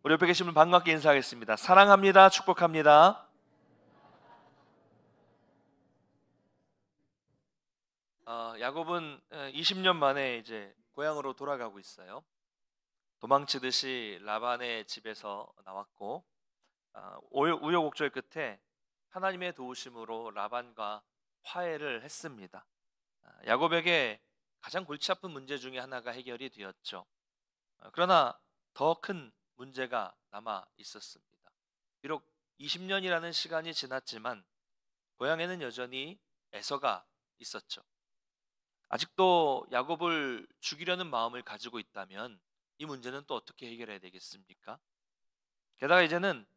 우리 옆에 계신 분 반갑게 인사하겠습니다. 사랑합니다. 축복합니다. 야곱은 20년 만에 이제 고향으로 돌아가고 있어요. 도망치듯이 라반의 집에서 나왔고 우여곡절 끝에 하나님의 도우심으로 라반과 화해를 했습니다. 야곱에게 가장 골치 아픈 문제 중에 하나가 해결이 되었죠. 그러나 더 큰 문제가 남아 있었습니다. 비록 20년이라는 시간이 지났지만 고향에는 여전히 에서가 있었죠. 아직도 야곱을 죽이려는 마음을 가지고 있다면 이 문제는 또 어떻게 해결해야 되겠습니까? 게다가 이제는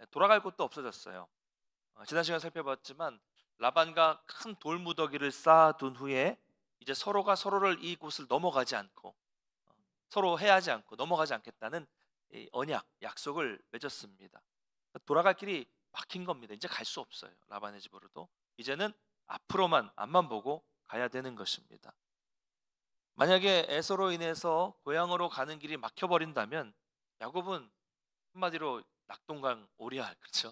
돌아갈 곳도 없어졌어요. 지난 시간 살펴봤지만 라반과 큰 돌무더기를 쌓아둔 후에 이제 서로가 서로를 이 곳을 넘어가지 않고 서로 해하지 않고 넘어가지 않겠다는 이 언약, 약속을 맺었습니다. 돌아갈 길이 막힌 겁니다. 이제 갈 수 없어요. 라반의 집으로도. 이제는 앞만 보고 가야 되는 것입니다. 만약에 에서로 인해서 고향으로 가는 길이 막혀버린다면 야곱은 한마디로 낙동강 오리알, 그렇죠?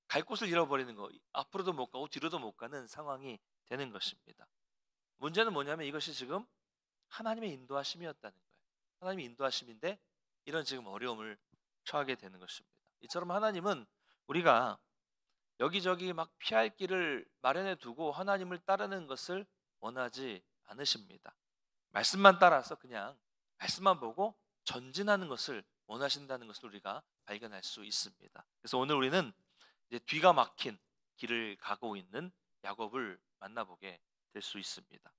갈 곳을 잃어버리는 거, 앞으로도 못 가고 뒤로도 못 가는 상황이 되는 것입니다. 문제는 뭐냐면 이것이 지금 하나님의 인도하심이었다는 거예요. 하나님의 인도하심인데 이런 지금 어려움을 처하게 되는 것입니다. 이처럼 하나님은 우리가 여기저기 막 피할 길을 마련해 두고 하나님을 따르는 것을 원하지 않으십니다. 말씀만 따라서 그냥 말씀만 보고 전진하는 것을 원하신다는 것을 우리가 발견할 수 있습니다. 그래서 오늘 우리는 이제 뒤가 막힌 길을 가고 있는 야곱을 만나보게 될 수 있습니다.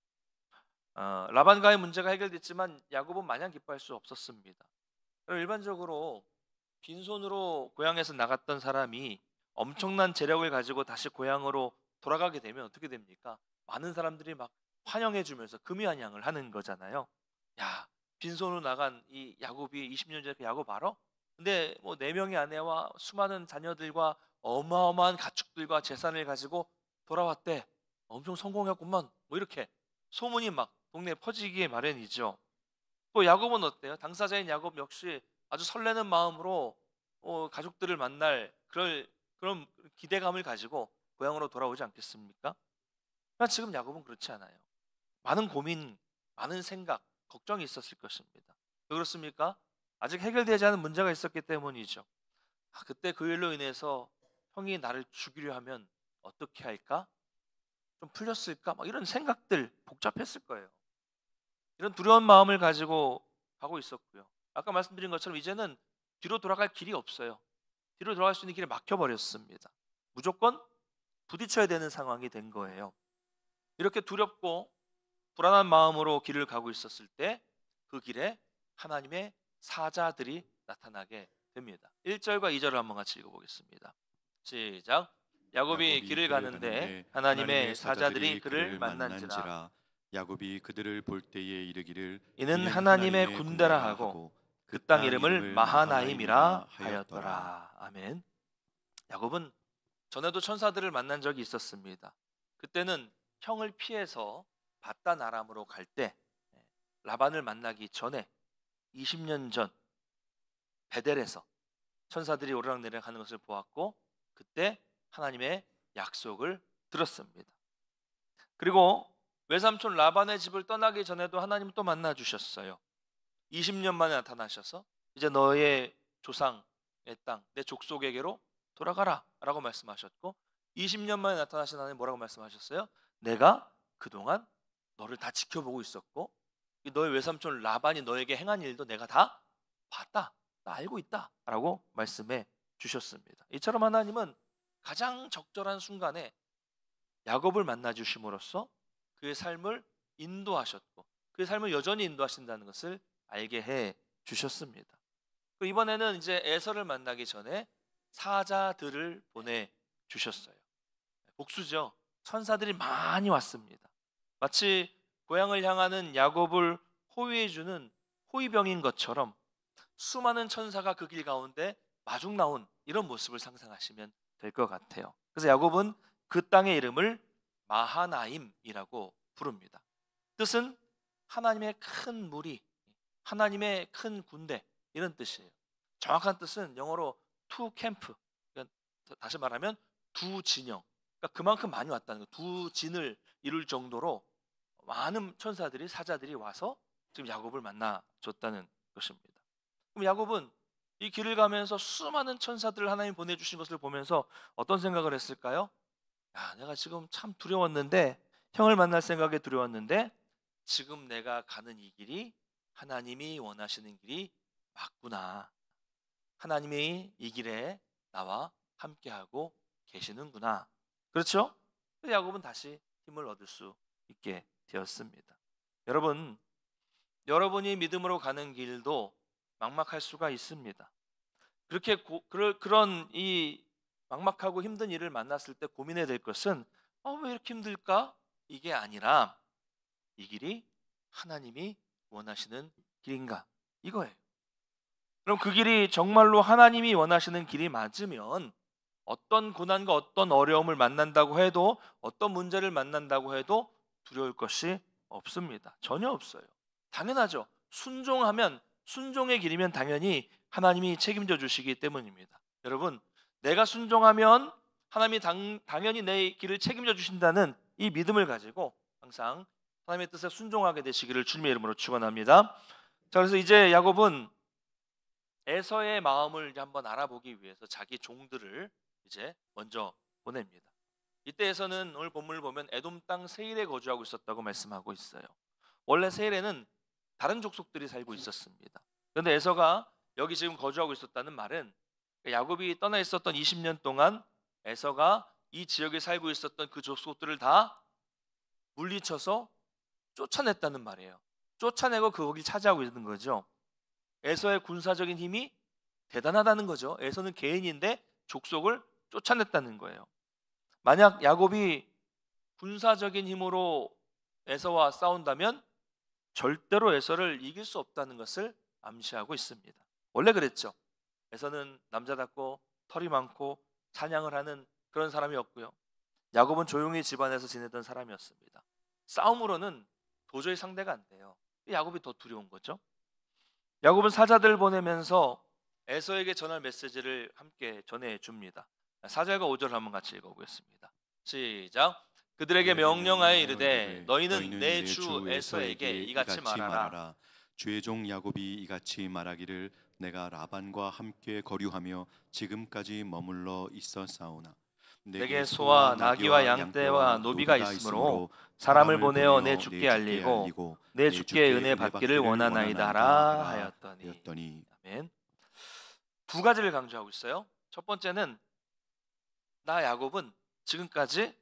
라반과의 문제가 해결됐지만 야곱은 마냥 기뻐할 수 없었습니다. 일반적으로 빈손으로 고향에서 나갔던 사람이 엄청난 재력을 가지고 다시 고향으로 돌아가게 되면 어떻게 됩니까? 많은 사람들이 막 환영해 주면서 금이환영을 하는 거잖아요. 야, 빈손으로 나간 이 야곱이 20년 전에 그 야곱 알아? 근데 뭐 4명의 아내와 수많은 자녀들과 어마어마한 가축들과 재산을 가지고 돌아왔대. 엄청 성공했구만. 뭐 이렇게 소문이 막 동네에 퍼지기에 마련이죠. 또 야곱은 어때요? 당사자인 야곱 역시 아주 설레는 마음으로 가족들을 만날 그런 기대감을 가지고 고향으로 돌아오지 않겠습니까? 그러나 지금 야곱은 그렇지 않아요. 많은 고민, 많은 생각, 걱정이 있었을 것입니다. 왜 그렇습니까? 아직 해결되지 않은 문제가 있었기 때문이죠. 그때 그 일로 인해서 형이 나를 죽이려 하면 어떻게 할까? 좀 풀렸을까? 막 이런 생각들 복잡했을 거예요. 이런 두려운 마음을 가지고 가고 있었고요. 아까 말씀드린 것처럼 이제는 뒤로 돌아갈 길이 없어요. 뒤로 돌아갈 수 있는 길이 막혀버렸습니다. 무조건 부딪혀야 되는 상황이 된 거예요. 이렇게 두렵고 불안한 마음으로 길을 가고 있었을 때 그 길에 하나님의 사자들이 나타나게 됩니다. 1절과 2절을 한번 같이 읽어보겠습니다. 시작. 야곱이 길을 가는데 하나님의 사자들이 그를 만난지라. 야곱이 그들을 볼 때에 이르기를 이는 하나님의 군대라 하고 그 땅 이름을 마하나임이라 하였더라. 아멘. 야곱은 전에도 천사들을 만난 적이 있었습니다. 그때는 형을 피해서 바단 아람으로 갈 때 라반을 만나기 전에 20년 전 베델에서 천사들이 오르락내리락 하는 것을 보았고 그때 하나님의 약속을 들었습니다. 그리고 외삼촌 라반의 집을 떠나기 전에도 하나님 또 만나 주셨어요. 20년 만에 나타나셔서 이제 너의 조상의 땅, 내 족속에게로 돌아가라 라고 말씀하셨고 20년 만에 나타나신 하나님 뭐라고 말씀하셨어요? 내가 그동안 너를 다 지켜보고 있었고 너의 외삼촌 라반이 너에게 행한 일도 내가 다 봤다, 나 알고 있다 라고 말씀해 주셨습니다. 이처럼 하나님은 가장 적절한 순간에 야곱을 만나 주심으로써 그의 삶을 인도하셨고 그의 삶을 여전히 인도하신다는 것을 알게 해 주셨습니다. 이번에는 이제 에서를 만나기 전에 사자들을 보내 주셨어요. 복수죠. 천사들이 많이 왔습니다. 마치 고향을 향하는 야곱을 호위해 주는 호위병인 것처럼 수많은 천사가 그 길 가운데 마중 나온 이런 모습을 상상하시면 될 것 같아요. 그래서 야곱은 그 땅의 이름을 마하나임이라고 부릅니다. 뜻은 하나님의 큰 무리, 하나님의 큰 군대 이런 뜻이에요. 정확한 뜻은 영어로 투 캠프. 그러니까 다시 말하면 두 진영. 그러니까 그만큼 많이 왔다는 거예요. 두 진을 이룰 정도로 많은 천사들이 사자들이 와서 지금 야곱을 만나 줬다는 것입니다. 그럼 야곱은 이 길을 가면서 수많은 천사들을 하나님 보내주신 것을 보면서 어떤 생각을 했을까요? 야, 내가 지금 참 두려웠는데, 형을 만날 생각에 두려웠는데 지금 내가 가는 이 길이 하나님이 원하시는 길이 맞구나. 하나님이 이 길에 나와 함께하고 계시는구나. 그렇죠? 야곱은 다시 힘을 얻을 수 있게 되었습니다. 여러분, 여러분이 믿음으로 가는 길도 막막할 수가 있습니다. 그렇게 그런 이 막막하고 힘든 일을 만났을 때 고민해야 될 것은 왜 이렇게 힘들까? 이게 아니라 이 길이 하나님이 원하시는 길인가? 이거예요. 그럼 그 길이 정말로 하나님이 원하시는 길이 맞으면 어떤 고난과 어떤 어려움을 만난다고 해도, 어떤 문제를 만난다고 해도 두려울 것이 없습니다. 전혀 없어요. 당연하죠. 순종하면, 순종의 길이면 당연히 하나님이 책임져 주시기 때문입니다. 여러분, 내가 순종하면 하나님이 당연히 내 길을 책임져 주신다는 이 믿음을 가지고 항상 하나님의 뜻에 순종하게 되시기를 주님의 이름으로 축원합니다. 자, 그래서 이제 야곱은 에서의 마음을 이제 한번 알아보기 위해서 자기 종들을 이제 먼저 보냅니다. 이때에서는 오늘 본문을 보면 에돔 땅 세일에 거주하고 있었다고 말씀하고 있어요. 원래 세일에는 다른 족속들이 살고 있었습니다. 그런데 에서가 여기 지금 거주하고 있었다는 말은 야곱이 떠나 있었던 20년 동안 에서가 이 지역에 살고 있었던 그 족속들을 다 물리쳐서 쫓아냈다는 말이에요. 쫓아내고 거기 차지하고 있는 거죠. 에서의 군사적인 힘이 대단하다는 거죠. 에서는 개인인데 족속을 쫓아냈다는 거예요. 만약 야곱이 군사적인 힘으로 에서와 싸운다면 절대로 에서를 이길 수 없다는 것을 암시하고 있습니다. 원래 그랬죠. 에서는 남자답고 털이 많고 사냥을 하는 그런 사람이었고요. 야곱은 조용히 집안에서 지내던 사람이었습니다. 싸움으로는 도저히 상대가 안 돼요. 야곱이 더 두려운 거죠. 야곱은 사자들 보내면서 에서에게 전할 메시지를 함께 전해줍니다. 4절과 5절 한번 같이 읽어보겠습니다. 시작. 그들에게 명령하여 이르되 너희는 내 주 에서에게 이같이 말하라. 주의 종 야곱이 이같이 말하기를 내가 라반과 함께 거류하며 지금까지 머물러 있었사오나 내게 소와 나귀와 양떼와 노비가 있으므로 사람을 보내어 내 주께 알리고 내 주께 은혜 받기를 원하나이다 하라 하였더니. 아멘. 두 가지를 강조하고 있어요. 첫 번째는 나 야곱은 지금까지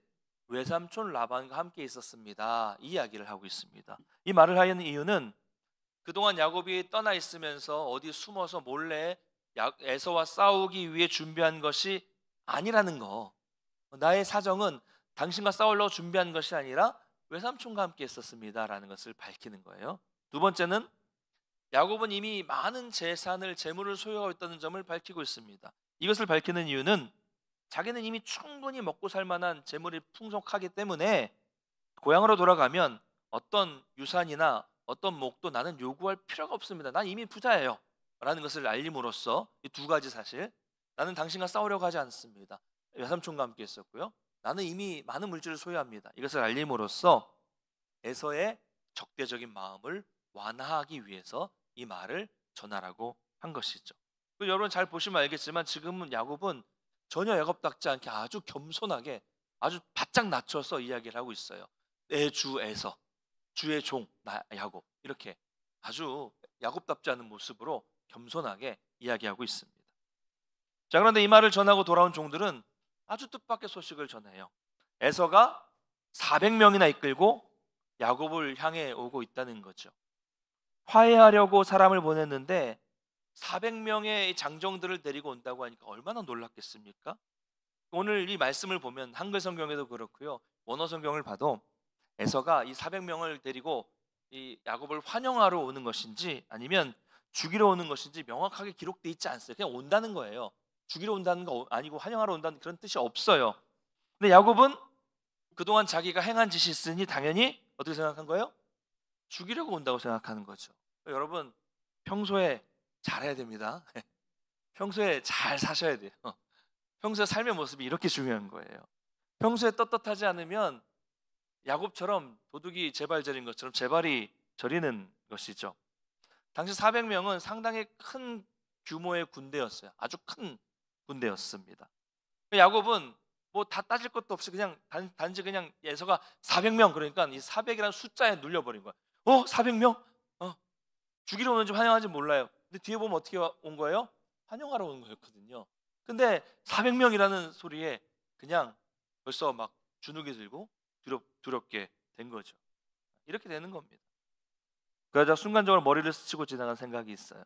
외삼촌 라반과 함께 있었습니다. 이 이야기를 하고 있습니다. 이 말을 하는 이유는 그동안 야곱이 떠나 있으면서 어디 숨어서 몰래 에서와 싸우기 위해 준비한 것이 아니라는 거. 나의 사정은 당신과 싸우려고 준비한 것이 아니라 외삼촌과 함께 있었습니다 라는 것을 밝히는 거예요. 두 번째는 야곱은 이미 많은 재물을 소유하고 있다는 점을 밝히고 있습니다. 이것을 밝히는 이유는 자기는 이미 충분히 먹고 살 만한 재물이 풍족하기 때문에 고향으로 돌아가면 어떤 유산이나 어떤 목도 나는 요구할 필요가 없습니다. 난 이미 부자예요 라는 것을 알림으로써 이 두 가지 사실, 나는 당신과 싸우려고 하지 않습니다. 외삼촌과 함께 있었고요. 나는 이미 많은 물질을 소유합니다. 이것을 알림으로써 에서의 적대적인 마음을 완화하기 위해서 이 말을 전하라고 한 것이죠. 여러분 잘 보시면 알겠지만 지금은 야곱은 전혀 야곱답지 않게 아주 겸손하게 아주 바짝 낮춰서 이야기를 하고 있어요. 내 주 에서, 주의 종 나 야곱, 이렇게 아주 야곱답지 않은 모습으로 겸손하게 이야기하고 있습니다. 자, 그런데 이 말을 전하고 돌아온 종들은 아주 뜻밖의 소식을 전해요. 에서가 400명이나 이끌고 야곱을 향해 오고 있다는 거죠. 화해하려고 사람을 보냈는데 400명의 장정들을 데리고 온다고 하니까 얼마나 놀랐겠습니까? 오늘 이 말씀을 보면 한글 성경에도 그렇고요, 원어 성경을 봐도 에서가 이 400명을 데리고 이 야곱을 환영하러 오는 것인지 아니면 죽이러 오는 것인지 명확하게 기록돼 있지 않어요. 그냥 온다는 거예요. 죽이러 온다는 거 아니고 환영하러 온다는 그런 뜻이 없어요. 근데 야곱은 그동안 자기가 행한 짓이 있으니 당연히 어떻게 생각한 거예요? 죽이려고 온다고 생각하는 거죠. 여러분 평소에 잘해야 됩니다. 평소에 잘 사셔야 돼요. 평소에 삶의 모습이 이렇게 중요한 거예요. 평소에 떳떳하지 않으면 야곱처럼 도둑이 제발 저린 것처럼 제발이 저리는 것이죠. 당시 400명은 상당히 큰 규모의 군대였어요. 아주 큰 군대였습니다. 야곱은 뭐 다 따질 것도 없이 그냥 단지 그냥 예서가 400명 그러니까 이 400이라는 숫자에 눌려버린 거야. 400명? 죽이러 오는지 환영하지 몰라요. 근데 뒤에 보면 어떻게 온 거예요? 환영하러 온 거였거든요. 근데 400명이라는 소리에 그냥 벌써 막 주눅이 들고 두렵게 된 거죠. 이렇게 되는 겁니다. 그 여자 순간적으로 머리를 스치고 지나간 생각이 있어요.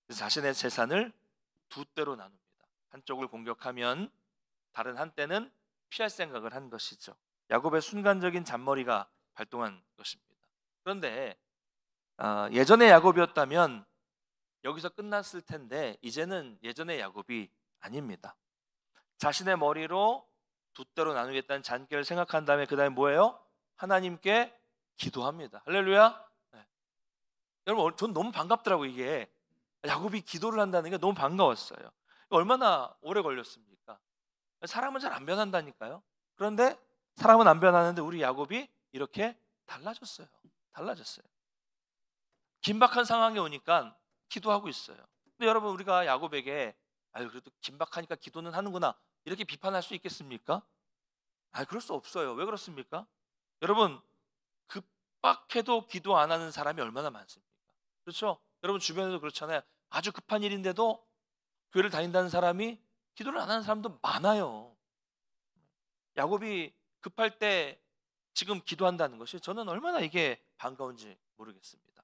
그래서 자신의 재산을 두 때로 나눕니다. 한쪽을 공격하면 다른 한때는 피할 생각을 한 것이죠. 야곱의 순간적인 잔머리가 발동한 것입니다. 그런데 예전의 야곱이었다면 여기서 끝났을 텐데 이제는 예전의 야곱이 아닙니다. 자신의 머리로 두 때로 나누겠다는 잔꾀를 생각한 다음에 그 다음에 뭐예요? 하나님께 기도합니다. 할렐루야. 네. 여러분, 전 너무 반갑더라고요. 이게 야곱이 기도를 한다는 게 너무 반가웠어요. 얼마나 오래 걸렸습니까? 사람은 잘 안 변한다니까요. 그런데 사람은 안 변하는데 우리 야곱이 이렇게 달라졌어요. 긴박한 상황이 오니까 기도하고 있어요. 근데 여러분, 우리가 야곱에게 그래도 긴박하니까 기도는 하는구나 이렇게 비판할 수 있겠습니까? 그럴 수 없어요. 왜 그렇습니까? 여러분, 급박해도 기도 안 하는 사람이 얼마나 많습니까? 그렇죠? 여러분 주변에도 그렇잖아요. 아주 급한 일인데도 교회를 다닌다는 사람이 기도를 안 하는 사람도 많아요. 야곱이 급할 때 지금 기도한다는 것이 저는 얼마나 이게 반가운지 모르겠습니다.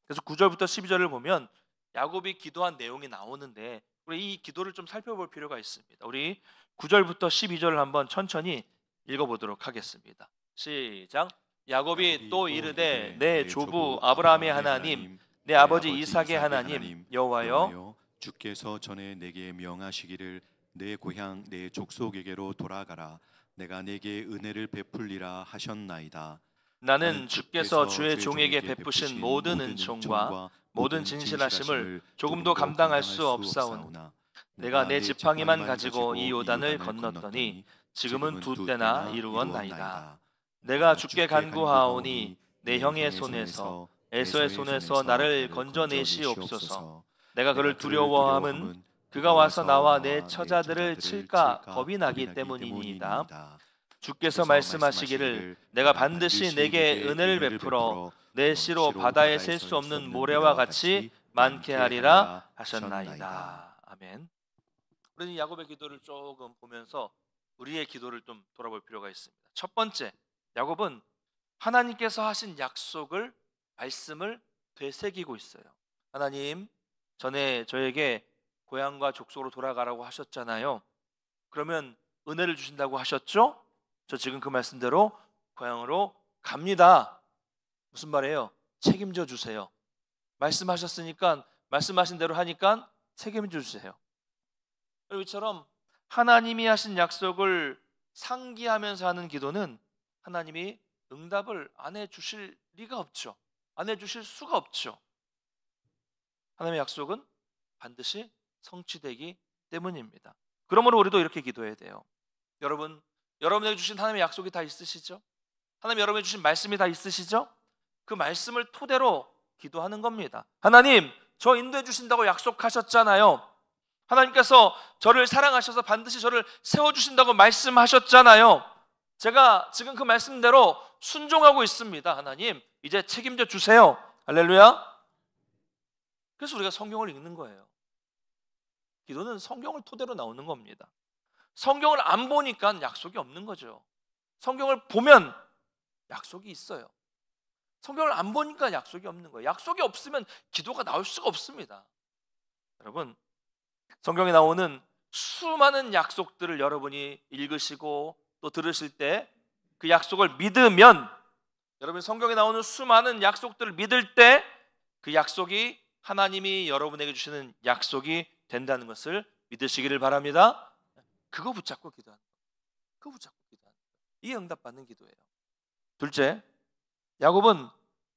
그래서 9절부터 12절을 보면 야곱이 기도한 내용이 나오는데 우리 이 기도를 좀 살펴볼 필요가 있습니다. 우리 9절부터 12절을 한번 천천히 읽어보도록 하겠습니다. 시작. 야곱이 또 이르되 내 조부 아브라함의 하나님 내 아버지 이삭의 하나님 여호와여 주께서 전에 내게 명하시기를 내 고향 내 족속에게로 돌아가라 내가 내게 은혜를 베풀리라 하셨나이다. 나는 주께서 주의 종에게 베푸신 모든 은총과 모든 진실하심을 조금도 감당할 수 없사오나 내가 내 지팡이만 가지고 이 요단을 건넜더니 지금은 두 때나 이루었나이다. 내가 주께 간구하오니 내 형의 손에서 에서의 손에서 나를 건져내시옵소서. 내가 그를 두려워함은 그가 와서 나와 내 처자들을 칠까 겁이 나기 때문이니이다. 주께서 말씀하시기를 내가 반드시 내게 은혜를 베풀어 내 씨로 바다에 셀 수 없는 모래와 같이 많게 하리라 하셨나이다. 아멘. 우리는 야곱의 기도를 조금 보면서 우리의 기도를 좀 돌아볼 필요가 있습니다. 첫 번째, 야곱은 하나님께서 하신 약속을 말씀을 되새기고 있어요. 하나님, 전에 저에게 고향과 족속으로 돌아가라고 하셨잖아요. 그러면 은혜를 주신다고 하셨죠? 저 지금 그 말씀대로 고향으로 갑니다. 무슨 말이에요? 책임져 주세요. 말씀하셨으니까 말씀하신 대로 하니까 책임져 주세요. 그리고 이처럼 하나님이 하신 약속을 상기하면서 하는 기도는 하나님이 응답을 안 해주실 리가 없죠. 안 해주실 수가 없죠. 하나님의 약속은 반드시 성취되기 때문입니다. 그러므로 우리도 이렇게 기도해야 돼요. 여러분, 여러분에게 주신 하나님의 약속이 다 있으시죠? 하나님 여러분에게 주신 말씀이 다 있으시죠? 그 말씀을 토대로 기도하는 겁니다. 하나님, 저 인도해 주신다고 약속하셨잖아요. 하나님께서 저를 사랑하셔서 반드시 저를 세워주신다고 말씀하셨잖아요. 제가 지금 그 말씀대로 순종하고 있습니다. 하나님, 이제 책임져 주세요. 할렐루야. 그래서 우리가 성경을 읽는 거예요. 기도는 성경을 토대로 나오는 겁니다. 성경을 안 보니까 약속이 없는 거죠. 성경을 보면 약속이 있어요. 성경을 안 보니까 약속이 없는 거예요. 약속이 없으면 기도가 나올 수가 없습니다. 여러분, 성경에 나오는 수많은 약속들을 여러분이 읽으시고 또 들으실 때 그 약속을 믿으면, 여러분 성경에 나오는 수많은 약속들을 믿을 때 그 약속이 하나님이 여러분에게 주시는 약속이 된다는 것을 믿으시기를 바랍니다. 그거 붙잡고 기도하는 거예요. 그거 붙잡고 기도하는 거예요. 이게 응답받는 기도예요. 둘째, 야곱은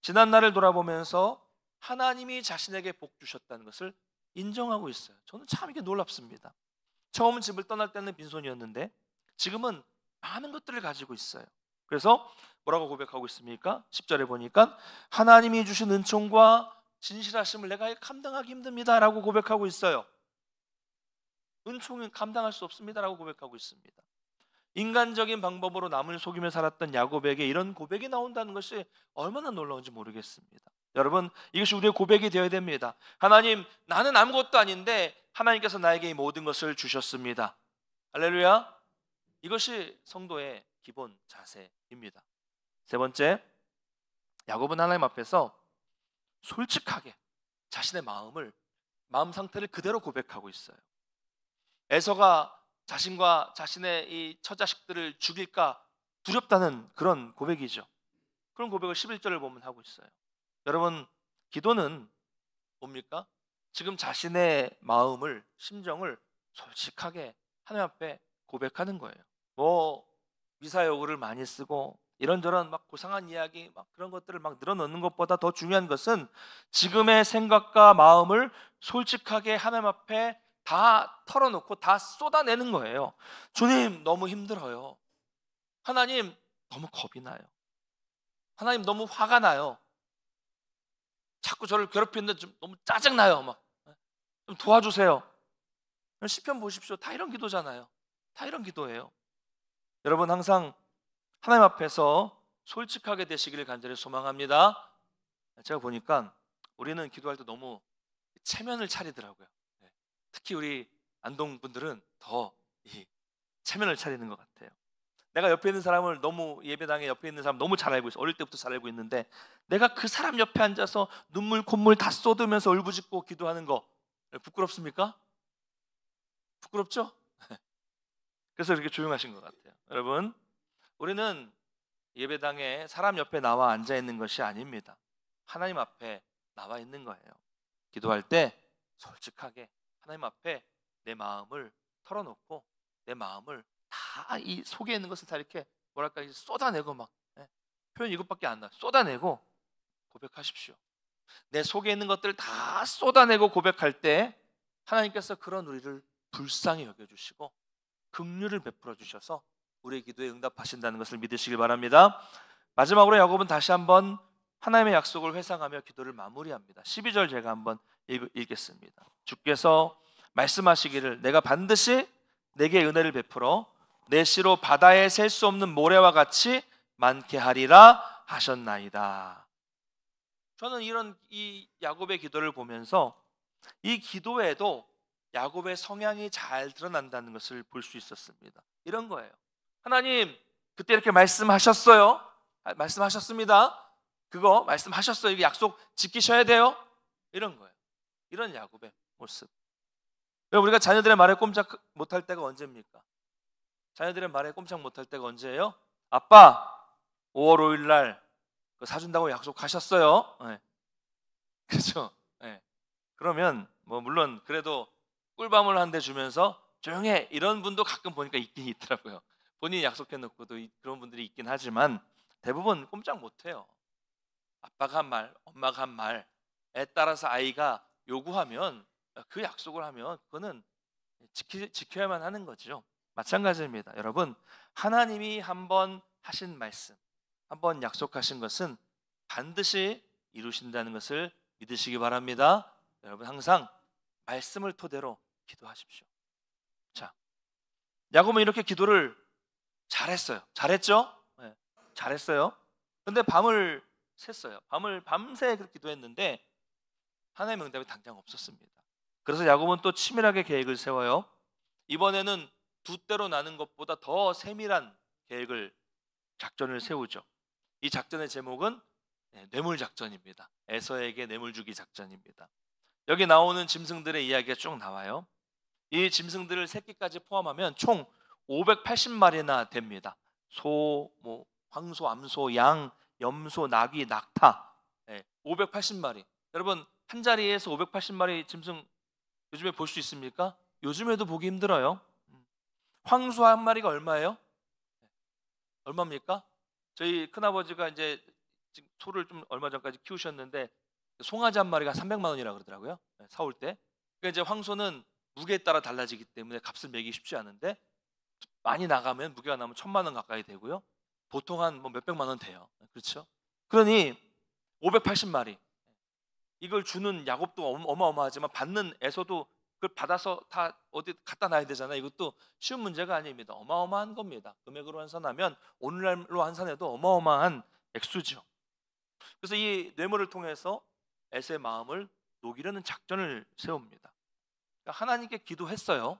지난 날을 돌아보면서 하나님이 자신에게 복 주셨다는 것을 인정하고 있어요. 저는 참 이게 놀랍습니다. 처음 집을 떠날 때는 빈손이었는데 지금은 많은 것들을 가지고 있어요. 그래서 뭐라고 고백하고 있습니까? 10절에 보니까 하나님이 주신 은총과 진실하심을 내가 감당하기 힘듭니다 라고 고백하고 있어요. 은총은 감당할 수 없습니다 라고 고백하고 있습니다. 인간적인 방법으로 남을 속이며 살았던 야곱에게 이런 고백이 나온다는 것이 얼마나 놀라운지 모르겠습니다. 여러분, 이것이 우리의 고백이 되어야 됩니다. 하나님, 나는 아무것도 아닌데 하나님께서 나에게 이 모든 것을 주셨습니다. 할렐루야. 이것이 성도의 기본 자세입니다. 세 번째, 야곱은 하나님 앞에서 솔직하게 자신의 마음 상태를 그대로 고백하고 있어요. 에서가 자신과 자신의 이 처자식들을 죽일까 두렵다는 그런 고백이죠. 그런 고백을 11절을 보면 하고 있어요. 여러분, 기도는 뭡니까? 지금 자신의 마음을, 심정을 솔직하게 하나님 앞에 고백하는 거예요. 뭐 미사여구를 많이 쓰고 이런저런 막 고상한 이야기 막 그런 것들을 막 늘어놓는 것보다 더 중요한 것은 지금의 생각과 마음을 솔직하게 하나님 앞에 다 털어놓고 다 쏟아내는 거예요. 주님, 너무 힘들어요. 하나님, 너무 겁이 나요. 하나님, 너무 화가 나요. 자꾸 저를 괴롭히는데 좀 너무 짜증나요. 막 좀 도와주세요. 시편 보십시오. 다 이런 기도잖아요. 다 이런 기도예요. 여러분, 항상 하나님 앞에서 솔직하게 되시기를 간절히 소망합니다. 제가 보니까 우리는 기도할 때 너무 체면을 차리더라고요. 특히 우리 안동 분들은 더 이 체면을 차리는 것 같아요. 내가 옆에 있는 사람을 너무, 예배당에 옆에 있는 사람 너무 잘 알고 있어. 어릴 때부터 잘 알고 있는데 내가 그 사람 옆에 앉아서 눈물 콧물 다 쏟으면서 울부짖고 기도하는 거 부끄럽습니까? 부끄럽죠? 그래서 이렇게 조용하신 것 같아요. 여러분, 우리는 예배당에 사람 옆에 나와 앉아 있는 것이 아닙니다. 하나님 앞에 나와 있는 거예요. 기도할 때 솔직하게 하나님 앞에 내 마음을 털어놓고 내 마음을 다 이 속에 있는 것을 다 이렇게 뭐랄까 쏟아내고 막 표현 이것밖에 안 나. 쏟아내고 고백하십시오. 내 속에 있는 것들을 다 쏟아내고 고백할 때 하나님께서 그런 우리를 불쌍히 여겨주시고 긍휼을 베풀어 주셔서 우리의 기도에 응답하신다는 것을 믿으시길 바랍니다. 마지막으로 야곱은 다시 한번 하나님의 약속을 회상하며 기도를 마무리합니다. 12절 제가 한번 읽겠습니다. 주께서 말씀하시기를 내가 반드시 내게 은혜를 베풀어 내 씨로 바다에 셀 수 없는 모래와 같이 많게 하리라 하셨나이다. 저는 이 야곱의 기도를 보면서 이 기도에도 야곱의 성향이 잘 드러난다는 것을 볼 수 있었습니다. 이런 거예요. 하나님, 그때 이렇게 말씀하셨어요. 말씀하셨습니다. 그거 말씀하셨어요. 이거 약속 지키셔야 돼요. 이런 거예요. 이런 야곱의 모습. 우리가 자녀들의 말에 꼼짝 못할 때가 언제입니까? 자녀들의 말에 꼼짝 못할 때가 언제예요? 아빠, 5월 5일 날 사준다고 약속하셨어요. 네. 그렇죠? 네. 그러면 뭐 물론 그래도 꿀밤을 한 대 주면서 조용해 이런 분도 가끔 보니까 있긴 있더라고요. 본인이 약속해놓고도 그런 분들이 있긴 하지만 대부분 꼼짝 못해요. 아빠가 한 말, 엄마가 한 말에 따라서 아이가 요구하면 그 약속을 하면 그거는 지켜야만 하는 거죠. 마찬가지입니다. 여러분, 하나님이 한번 하신 말씀, 한번 약속하신 것은 반드시 이루신다는 것을 믿으시기 바랍니다. 여러분, 항상 말씀을 토대로 기도하십시오. 자, 야곱은 이렇게 기도를 잘했어요. 잘했죠? 네, 잘했어요. 근데 밤을 샜어요. 밤새 그렇게 기도했는데 하나님의 응답이 당장 없었습니다. 그래서 야곱은 또 치밀하게 계획을 세워요. 이번에는 두 때로 나는 것보다 더 세밀한 작전을 세우죠. 이 작전의 제목은 뇌물 작전입니다. 에서에게 뇌물 주기 작전입니다. 여기 나오는 짐승들의 이야기가 쭉 나와요. 이 짐승들을 새끼까지 포함하면 총 580마리나 됩니다. 소, 황소, 암소, 양, 염소, 나귀, 낙타 580마리. 여러분, 한 자리에서 580마리 짐승 요즘에 볼 수 있습니까? 요즘에도 보기 힘들어요. 황소 한 마리가 얼마예요? 얼마입니까? 저희 큰아버지가 이제 소를 좀 얼마 전까지 키우셨는데 송아지 한 마리가 300만 원이라고 그러더라고요. 사올 때. 그러니까 이제 황소는 무게에 따라 달라지기 때문에 값을 매기기 쉽지 않은데, 많이 나가면 무게가 나면 1,000만 원 가까이 되고요. 보통 한 뭐 몇백만 원 돼요. 그렇죠? 그러니 580마리, 이걸 주는 야곱도 어마어마하지만 받는 에서도 그걸 받아서 다 어디 갖다 놔야 되잖아요. 이것도 쉬운 문제가 아닙니다. 어마어마한 겁니다. 금액으로 환산하면 오늘날로 환산해도 어마어마한 액수죠. 그래서 이 뇌물을 통해서 에서의 마음을 녹이려는 작전을 세웁니다. 그러니까 하나님께 기도했어요.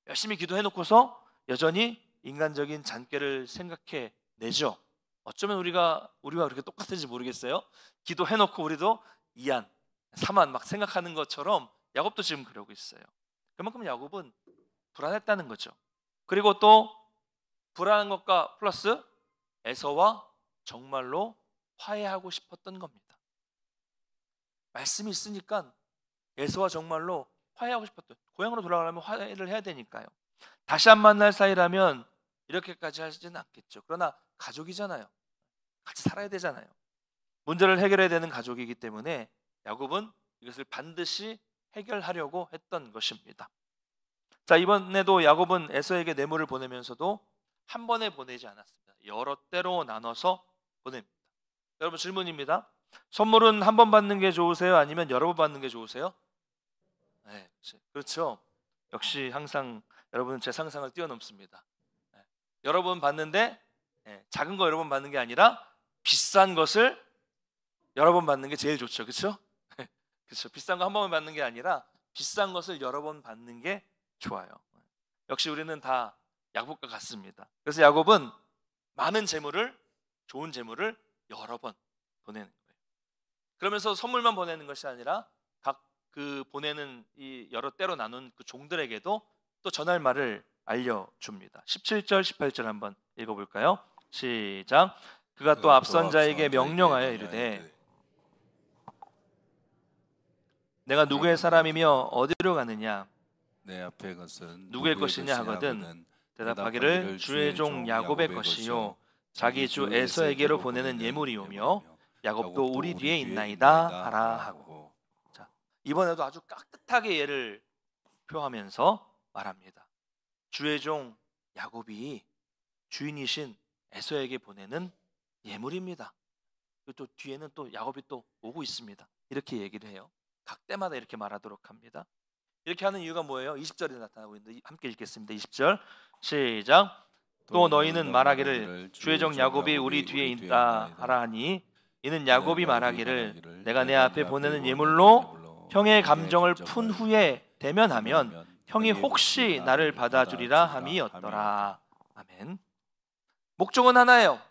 열심히 기도해놓고서 여전히 인간적인 잔꾀를 생각해 내죠. 어쩌면 우리가 그렇게 똑같은지 모르겠어요. 기도해놓고 우리도 2안, 3안 막 생각하는 것처럼 야곱도 지금 그러고 있어요. 그만큼 야곱은 불안했다는 거죠. 그리고 또 불안한 것과 플러스 에서와 정말로 화해하고 싶었던 겁니다. 말씀이 있으니까 에서와 정말로 화해하고 싶었던, 고향으로 돌아가려면 화해를 해야 되니까요. 다시 한 만날 사이라면 이렇게까지 하지는 않겠죠. 그러나 가족이잖아요. 같이 살아야 되잖아요. 문제를 해결해야 되는 가족이기 때문에 야곱은 이것을 반드시 해결하려고 했던 것입니다. 자, 이번에도 야곱은 에서에게 뇌물을 보내면서도 한 번에 보내지 않았습니다. 여러 때로 나눠서 보냅니다. 여러분, 질문입니다. 선물은 한 번 받는 게 좋으세요? 아니면 여러 번 받는 게 좋으세요? 네, 그렇죠. 역시 항상 여러분은 제 상상을 뛰어넘습니다. 네, 여러 번 받는데 작은 거 여러 번 받는 게 아니라 비싼 것을 여러 번 받는 게 제일 좋죠. 그렇죠? 그렇죠. 비싼 거 한 번만 받는 게 아니라 비싼 것을 여러 번 받는 게 좋아요. 역시 우리는 다 야곱과 같습니다. 그래서 야곱은 많은 재물을, 좋은 재물을 여러 번 보내는 거예요. 그러면서 선물만 보내는 것이 아니라 각 그 보내는 이 여러 때로 나눈 그 종들에게도 또 전할 말을 알려줍니다. 17절 18절 한번 읽어볼까요? 시작. 그가 또 앞선 자에게 명령하여 이르되 내가 누구의 사람이며 어디로 가느냐, 내 앞에 것은 누구의 것이냐 하거든 대답하기를 주의 종 야곱의 것이요 자기 주 에서에게로 보내는 예물이오며 야곱도 우리 뒤에 있나이다 하라 하고. 자, 이번에도 아주 깍듯하게 예를 표하면서 말합니다. 주의 종 야곱이 주인이신 에서에게 보내는 예물입니다. 또 뒤에는 또 야곱이 또 오고 있습니다. 이렇게 얘기를 해요. 각 때마다 이렇게 말하도록 합니다. 이렇게 하는 이유가 뭐예요? 20절에 나타나고 있는데 함께 읽겠습니다. 20절 시작. 또 너희는 말하기를 주의 종 야곱이 우리 뒤에 있다 하라 하니 이는 야곱이 말하기를 내가 내 앞에 보내는 예물로 형의 감정을 푼 후에 대면하면 형이 혹시 나를 받아주리라 함이었더라. 아멘. 목적은 하나예요.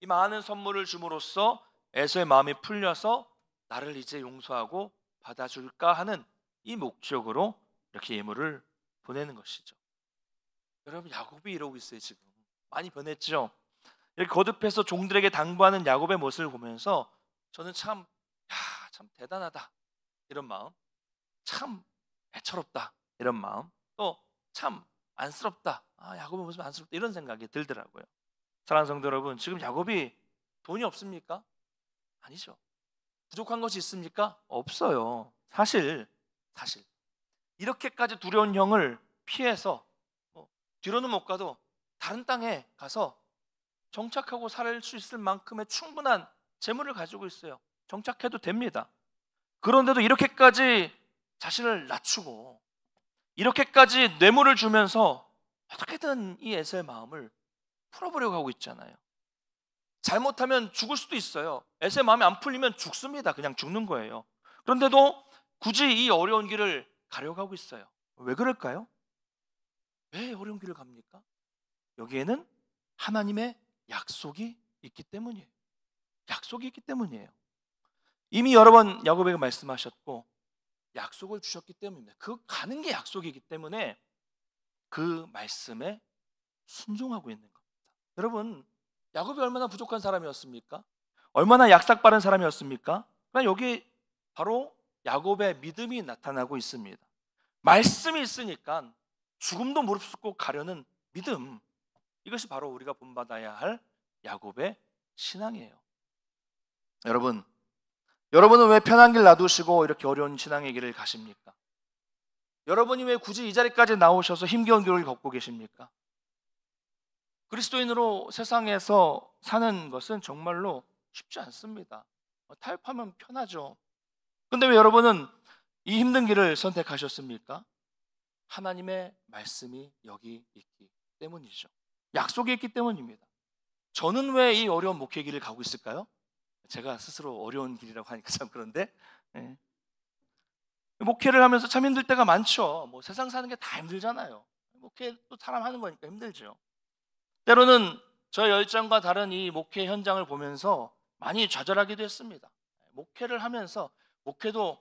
이 많은 선물을 줌으로써 에서의 마음이 풀려서 나를 이제 용서하고 받아줄까 하는 이 목적으로 이렇게 예물을 보내는 것이죠. 여러분, 야곱이 이러고 있어요. 지금 많이 변했죠. 이렇게 거듭해서 종들에게 당부하는 야곱의 모습을 보면서 저는 참 대단하다 이런 마음, 참 애처롭다 이런 마음, 또 참 안쓰럽다, 야곱의 모습 안쓰럽다 이런 생각이 들더라고요. 사랑하는 성도 여러분, 지금 야곱이 돈이 없습니까? 아니죠. 부족한 것이 있습니까? 없어요. 사실 이렇게까지 두려운 형을 피해서 뒤로는 못 가도 다른 땅에 가서 정착하고 살 수 있을 만큼의 충분한 재물을 가지고 있어요. 정착해도 됩니다. 그런데도 이렇게까지 자신을 낮추고 이렇게까지 뇌물을 주면서 어떻게든 이 에서의 마음을 풀어보려고 하고 있잖아요. 잘못하면 죽을 수도 있어요. 에서의 마음이 안 풀리면 죽습니다. 그냥 죽는 거예요. 그런데도 굳이 이 어려운 길을 가려고 하고 있어요. 왜 그럴까요? 왜 어려운 길을 갑니까? 여기에는 하나님의 약속이 있기 때문이에요. 약속이 있기 때문이에요. 이미 여러 번 야곱에게 말씀하셨고 약속을 주셨기 때문입니다. 그 가는 게 약속이기 때문에 그 말씀에 순종하고 있는 겁니다. 여러분, 야곱이 얼마나 부족한 사람이었습니까? 얼마나 약삭빠른 사람이었습니까? 그러나 여기 바로 야곱의 믿음이 나타나고 있습니다. 말씀이 있으니까 죽음도 무릅쓰고 가려는 믿음, 이것이 바로 우리가 본받아야 할 야곱의 신앙이에요. 여러분은 왜 편한 길 놔두시고 이렇게 어려운 신앙의 길을 가십니까? 여러분이 왜 굳이 이 자리까지 나오셔서 힘겨운 길을 걷고 계십니까? 그리스도인으로 세상에서 사는 것은 정말로 쉽지 않습니다. 타협하면 편하죠. 근데 왜 여러분은 이 힘든 길을 선택하셨습니까? 하나님의 말씀이 여기 있기 때문이죠. 약속이 있기 때문입니다. 저는 왜 이 어려운 목회 길을 가고 있을까요? 제가 스스로 어려운 길이라고 하니까 참 그런데, 예. 목회를 하면서 참 힘들 때가 많죠. 뭐 세상 사는 게 다 힘들잖아요. 목회도 사람 하는 거니까 힘들죠. 때로는 저 열정과 다른 이 목회 현장을 보면서 많이 좌절하기도 했습니다. 목회를 하면서, 목회도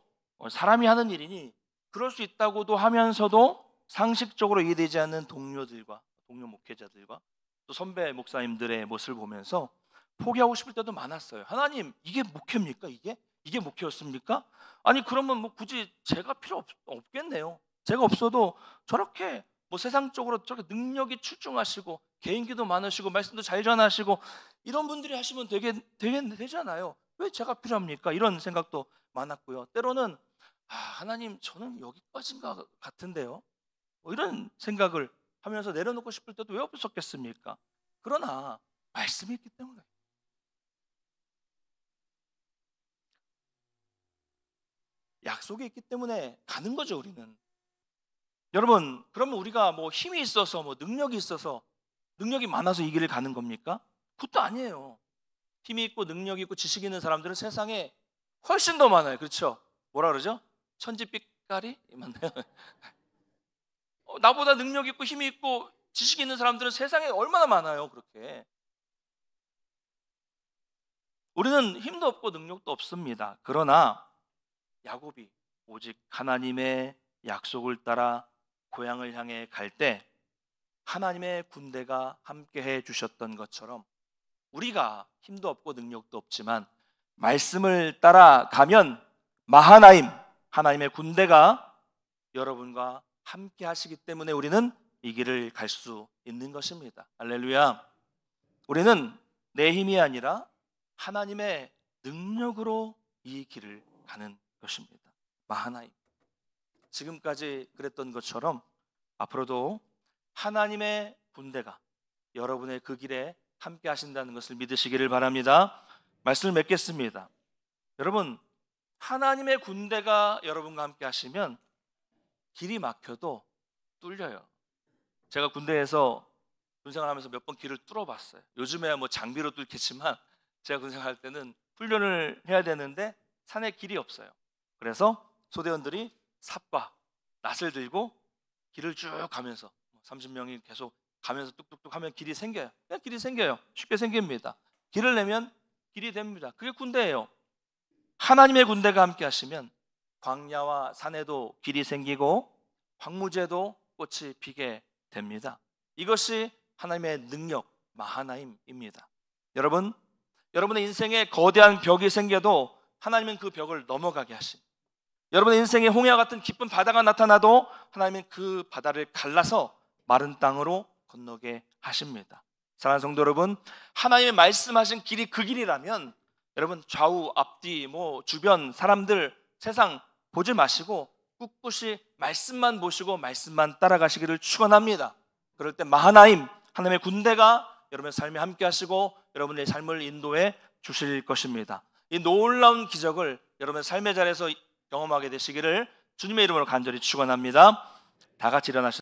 사람이 하는 일이니 그럴 수 있다고도 하면서도 상식적으로 이해되지 않는 동료들과, 동료 목회자들과 또 선배 목사님들의 모습을 보면서 포기하고 싶을 때도 많았어요. 하나님, 이게 목회입니까? 이게 목회였습니까? 아니 그러면 뭐 굳이 제가 필요 없겠네요. 제가 없어도 저렇게 뭐 세상적으로 저렇게 능력이 출중하시고 개인기도 많으시고 말씀도 잘 전하시고 이런 분들이 하시면 되잖아요. 왜 제가 필요합니까? 이런 생각도 많았고요. 때로는 하나님, 저는 여기까지인가 같은데요. 뭐 이런 생각을 하면서 내려놓고 싶을 때도 왜 없었겠습니까? 그러나 말씀이 있기 때문에, 약속이 있기 때문에 가는 거죠, 우리는. 여러분, 그러면 우리가 뭐 힘이 있어서, 뭐 능력이 있어서, 능력이 많아서 이 길을 가는 겁니까? 그것도 아니에요. 힘이 있고 능력이 있고 지식이 있는 사람들은 세상에 훨씬 더 많아요. 그렇죠? 뭐라 그러죠? 천지빛깔이 맞나요? 나보다 능력 있고 힘이 있고 지식이 있는 사람들은 세상에 얼마나 많아요. 그렇게 우리는 힘도 없고 능력도 없습니다. 그러나 야곱이 오직 하나님의 약속을 따라 고향을 향해 갈 때 하나님의 군대가 함께해 주셨던 것처럼 우리가 힘도 없고 능력도 없지만 말씀을 따라가면 마하나임, 하나님의 군대가 여러분과 함께 하시기 때문에 우리는 이 길을 갈 수 있는 것입니다. 할렐루야. 우리는 내 힘이 아니라 하나님의 능력으로 이 길을 가는 것입니다. 마하나임. 지금까지 그랬던 것처럼 앞으로도 하나님의 군대가 여러분의 그 길에 함께 하신다는 것을 믿으시기를 바랍니다. 말씀을 맺겠습니다. 여러분, 하나님의 군대가 여러분과 함께 하시면 길이 막혀도 뚫려요. 제가 군대에서 군생활하면서 몇 번 길을 뚫어봤어요. 요즘에야 뭐 장비로 뚫겠지만 제가 군생활할 때는 훈련을 해야 되는데 산에 길이 없어요. 그래서 소대원들이 삽과 낫을 들고 길을 쭉 가면서 30명이 계속 가면서 뚝뚝뚝 하면 길이 생겨요. 그냥 길이 생겨요. 쉽게 생깁니다. 길을 내면 길이 됩니다. 그게 군대예요. 하나님의 군대가 함께 하시면 광야와 산에도 길이 생기고 황무지에도 꽃이 피게 됩니다. 이것이 하나님의 능력, 마하나임입니다. 여러분, 여러분의 인생에 거대한 벽이 생겨도 하나님은 그 벽을 넘어가게 하십니다. 여러분의 인생에 홍해와 같은 깊은 바다가 나타나도 하나님은 그 바다를 갈라서 마른 땅으로 건너게 하십니다. 사랑하는 성도 여러분, 하나님의 말씀하신 길이 그 길이라면 여러분 좌우 앞뒤 뭐 주변 사람들 세상 보지 마시고 꿋꿋이 말씀만 보시고 말씀만 따라가시기를 축원합니다. 그럴 때 마하나임, 하나님의 군대가 여러분의 삶에 함께 하시고 여러분의 삶을 인도해 주실 것입니다. 이 놀라운 기적을 여러분의 삶의 자리에서 경험하게 되시기를 주님의 이름으로 간절히 축원합니다. 다 같이 일어나셔서